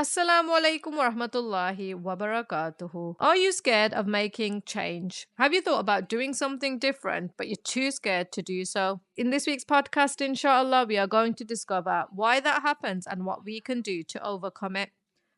Assalamu alaikum wa rahmatullahi wa barakatuhu. Are you scared of making change? Have you thought about doing something different, but you're too scared to do so? In this week's podcast, inshallah, we are going to discover why that happens and what we can do to overcome it.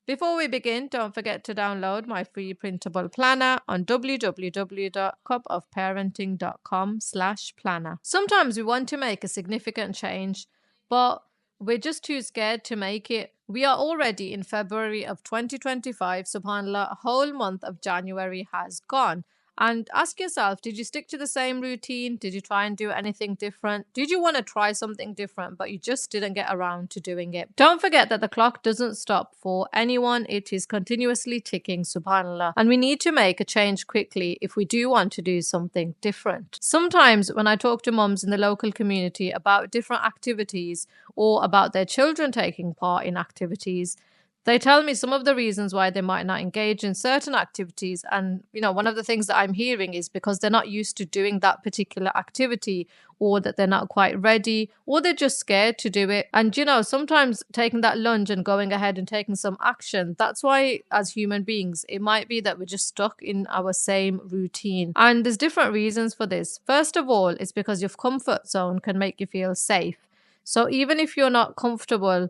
Before we begin, don't forget to download my free printable planner on www.cupofparenting.com/planner. Sometimes we want to make a significant change, but we're just too scared to make it. We are already in February of 2025. SubhanAllah, a whole month of January has gone. And ask yourself, did you stick to the same routine? Did you try and do anything different? Did you want to try something different, but you just didn't get around to doing it? Don't forget that the clock doesn't stop for anyone. It is continuously ticking, subhanAllah. And we need to make a change quickly if we do want to do something different. Sometimes when I talk to mums in the local community about different activities or about their children taking part in activities, they tell me some of the reasons why they might not engage in certain activities. And, one of the things that I'm hearing is because they're not used to doing that particular activity, or that they're not quite ready, or they're just scared to do it. And, sometimes taking that lunge and going ahead and taking some action, that's why as human beings, it might be that we're just stuck in our same routine. And there's different reasons for this. First of all, it's because your comfort zone can make you feel safe. So even if you're not comfortable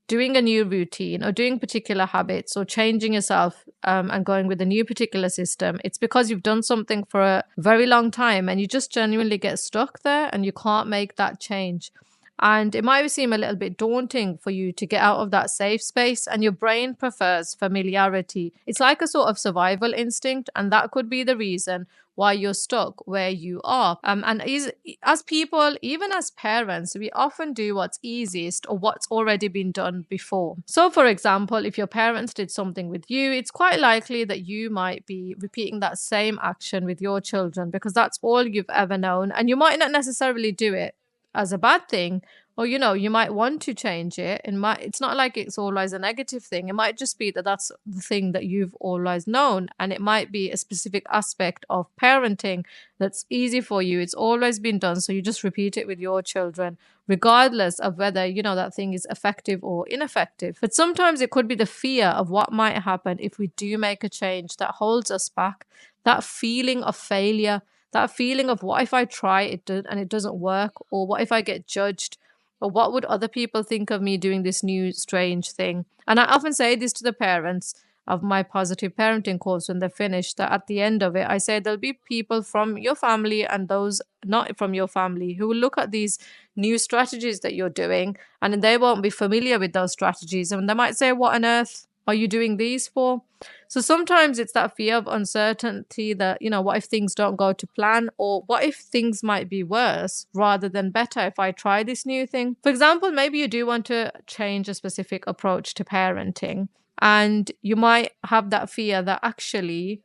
doing a new routine or doing particular habits or changing yourself and going with a new particular system, it's because you've done something for a very long time and you just genuinely get stuck there and you can't make that change. And it might seem a little bit daunting for you to get out of that safe space, and your brain prefers familiarity. It's like a sort of survival instinct, and that could be the reason why you're stuck where you are. As people, even as parents, we often do what's easiest or what's already been done before. So, for example, if your parents did something with you, it's quite likely that you might be repeating that same action with your children because that's all you've ever known, and you might not necessarily do it as a bad thing, or you might want to change it, and it's not like it's always a negative thing. It might just be that that's the thing that you've always known, and it might be a specific aspect of parenting that's easy for you. It's always been done, so you just repeat it with your children regardless of whether that thing is effective or ineffective. But sometimes it could be the fear of what might happen if we do make a change that holds us back. That feeling of failure, that feeling of what if I try it and it doesn't work, or what if I get judged, or what would other people think of me doing this new strange thing? And I often say this to the parents of my positive parenting course when they're finished, that at the end of it, I say there'll be people from your family and those not from your family who will look at these new strategies that you're doing, and they won't be familiar with those strategies, and they might say, what on earth are you doing these for? So sometimes it's that fear of uncertainty that, what if things don't go to plan, or what if things might be worse rather than better if I try this new thing? For example, maybe you do want to change a specific approach to parenting, and you might have that fear that actually,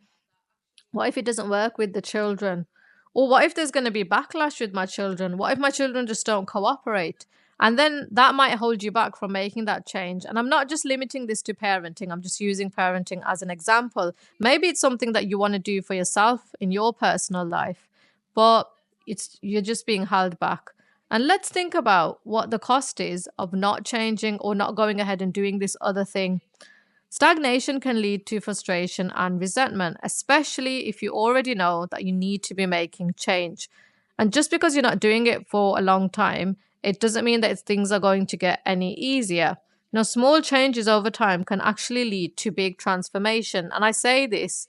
what if it doesn't work with the children? Or what if there's going to be backlash with my children? What if my children just don't cooperate? And then that might hold you back from making that change. And I'm not just limiting this to parenting, I'm just using parenting as an example. Maybe it's something that you want to do for yourself in your personal life, but you're just being held back. And let's think about what the cost is of not changing or not going ahead and doing this other thing. Stagnation can lead to frustration and resentment, especially if you already know that you need to be making change. And just because you're not doing it for a long time, it doesn't mean that things are going to get any easier. Small changes over time can actually lead to big transformation. And I say this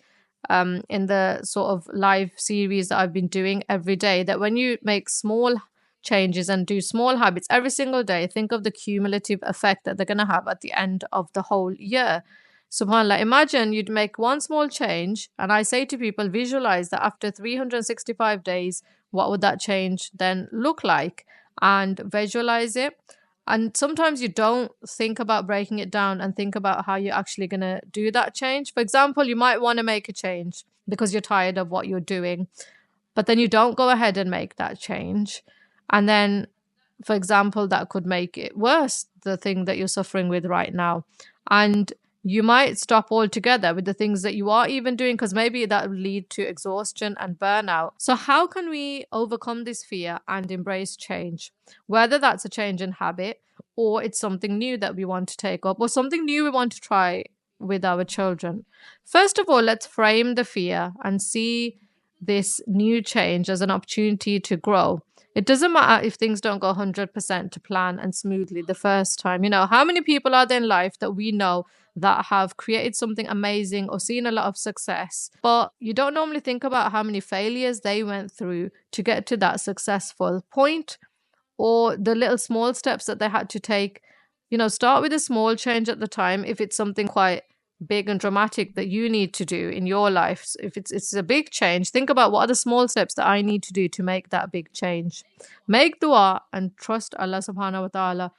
in the sort of live series that I've been doing every day, that when you make small changes and do small habits every single day, think of the cumulative effect that they're going to have at the end of the whole year. SubhanAllah, imagine you'd make one small change, and I say to people, visualize that after 365 days, what would that change then look like? And visualize it. And sometimes you don't think about breaking it down and think about how you're actually going to do that change. For example, you might want to make a change because you're tired of what you're doing, but then you don't go ahead and make that change. And then, for example, that could make it worse, the thing that you're suffering with right now. And you might stop altogether with the things that you are even doing, because maybe that will lead to exhaustion and burnout. So how can we overcome this fear and embrace change? Whether that's a change in habit or it's something new that we want to take up, or something new we want to try with our children. First of all, let's frame the fear and see this new change as an opportunity to grow. It doesn't matter if things don't go 100% to plan and smoothly the first time. You know, how many people are there in life that we know that have created something amazing or seen a lot of success, but you don't normally think about how many failures they went through to get to that successful point, or the little small steps that they had to take. You know, start with a small change at the time. If it's something quite big and dramatic that you need to do in your life, if it's a big change, think about what are the small steps that I need to do to make that big change. Make dua and trust Allah subhanahu wa ta'ala.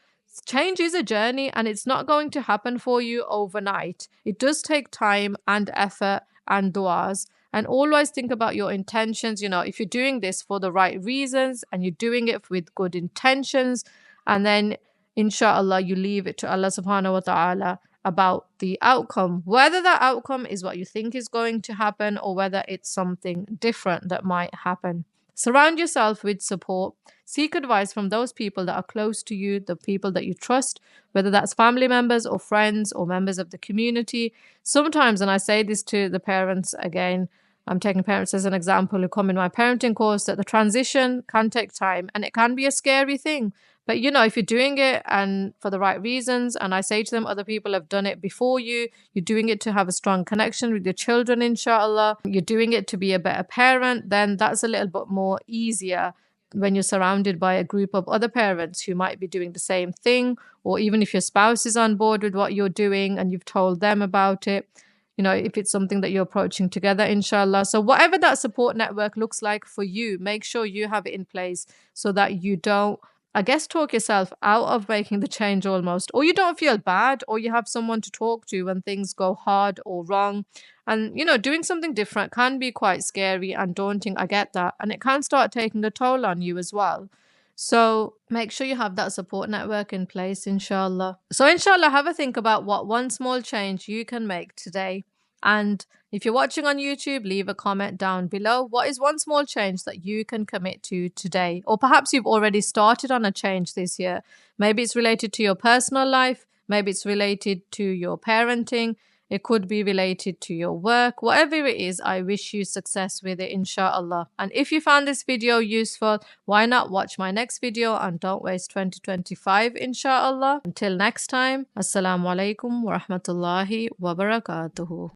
Change is a journey and it's not going to happen for you overnight. It does take time and effort and duas. And always think about your intentions. You know, if you're doing this for the right reasons and you're doing it with good intentions, and then inshallah you leave it to Allah subhanahu wa ta'ala about the outcome, whether that outcome is what you think is going to happen or whether it's something different that might happen. Surround yourself with support. Seek advice from those people that are close to you, the people that you trust, whether that's family members or friends or members of the community. Sometimes, and I say this to the parents again, I'm taking parents as an example who come in my parenting course, that the transition can take time and it can be a scary thing. But you know, if you're doing it and for the right reasons, and I say to them, other people have done it before you, you're doing it to have a strong connection with your children, inshallah, you're doing it to be a better parent, then that's a little bit more easier when you're surrounded by a group of other parents who might be doing the same thing, or even if your spouse is on board with what you're doing and you've told them about it. You know, if it's something that you're approaching together, inshallah. So whatever that support network looks like for you, make sure you have it in place so that you don't, I guess, talk yourself out of making the change almost, or you don't feel bad, or you have someone to talk to when things go hard or wrong. And, you know, doing something different can be quite scary and daunting. I get that. And it can start taking a toll on you as well. So make sure you have that support network in place, inshallah. So, inshallah, have a think about what one small change you can make today. And if you're watching on YouTube, leave a comment down below. What is one small change that you can commit to today? Or perhaps you've already started on a change this year. Maybe it's related to your personal life. Maybe it's related to your parenting. It could be related to your work. Whatever it is, I wish you success with it, inshallah. And if you found this video useful, why not watch my next video and don't waste 2025, inshallah. Until next time, assalamu alaikum wa rahmatullahi wa barakatuhu.